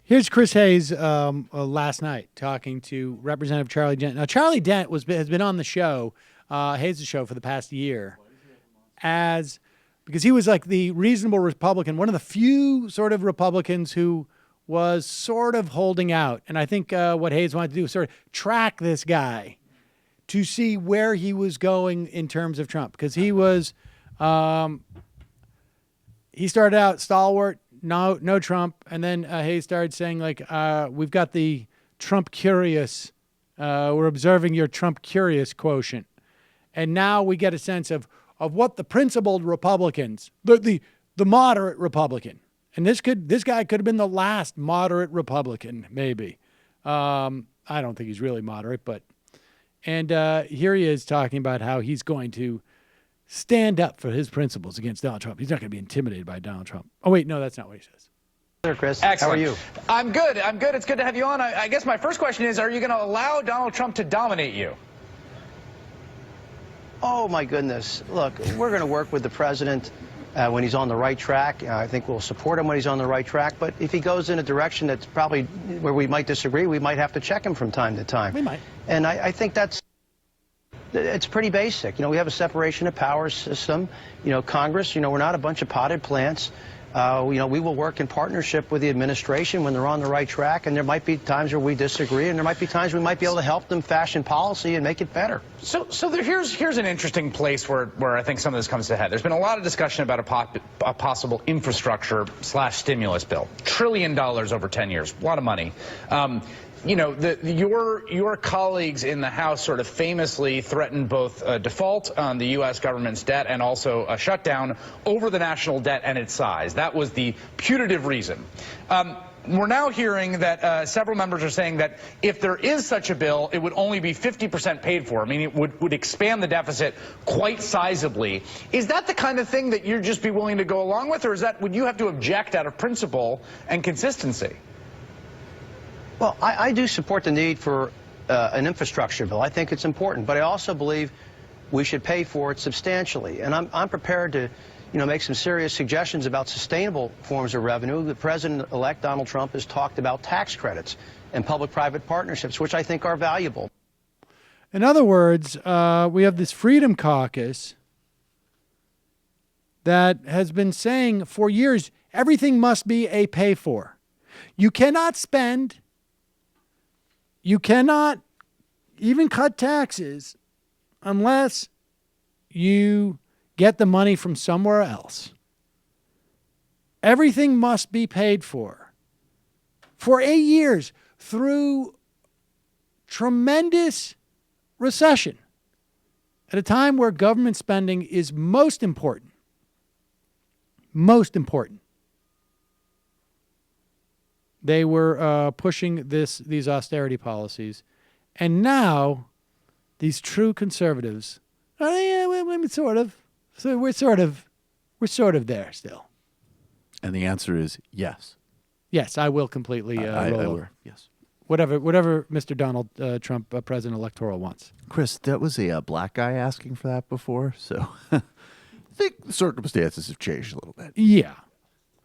Here's Chris Hayes last night talking to Representative Charlie Dent. Now, Charlie Dent has been on the show, Hayes' show, for the past year, because he was like the reasonable Republican, one of the few sort of Republicans who was sort of holding out. And I think what Hayes wanted to do was sort of track this guy to see where he was going in terms of Trump, because he was he started out stalwart. No Trump. And then Hayes started saying, like, we've got the Trump curious. We're observing your Trump curious quotient. And now we get a sense of what the principled Republicans, the moderate Republican. And this guy could have been the last moderate Republican, maybe. I don't think he's really moderate, but. And here he is talking about how he's going to stand up for his principles against Donald Trump. He's not going to be intimidated by Donald Trump. Oh, wait, no, that's not what he says. Sir, Chris. Excellent. How are you? I'm good. It's good to have you on. I guess my first question is, are you going to allow Donald Trump to dominate you? Oh, my goodness. Look, we're going to work with the president when he's on the right track. I think we'll support him when he's on the right track. But if he goes in a direction that's probably where we might disagree, we might have to check him from time to time. We might. And I think it's pretty basic. We have a separation of powers system. Congress, we're not a bunch of potted plants. We will work in partnership with the administration when they're on the right track, and there might be times where we disagree, and there might be times we might be able to help them fashion policy and make it better. So here's an interesting place where I think some of this comes to head. There's been a lot of discussion about a possible infrastructure/stimulus bill. $1 trillion over 10 years, a lot of money. Your colleagues in the House sort of famously threatened both a default on the U.S. government's debt and also a shutdown over the national debt and its size. That was the putative reason. We're now hearing that several members are saying that if there is such a bill, it would only be 50% paid for. I mean, it would expand the deficit quite sizably. Is that the kind of thing that you'd just be willing to go along with, or would you have to object out of principle and consistency? Well, I do support the need for an infrastructure bill. I think it's important, but I also believe we should pay for it substantially. And I'm prepared to, make some serious suggestions about sustainable forms of revenue. The President-elect Donald Trump has talked about tax credits and public-private partnerships, which I think are valuable. In other words, we have this Freedom Caucus that has been saying for years everything must be a pay-for. You cannot spend. You cannot even cut taxes unless you get the money from somewhere else. Everything must be paid for 8 years through tremendous recession at a time where government spending is most important. Most important. They were pushing these austerity policies, and now these true conservatives, sort of. So we're sort of there still. And the answer is yes. Yes, I will completely roll over. Yes. Whatever Mr. Donald Trump, president electoral wants. Chris, that was a black guy asking for that before, so I think the circumstances have changed a little bit. Yeah.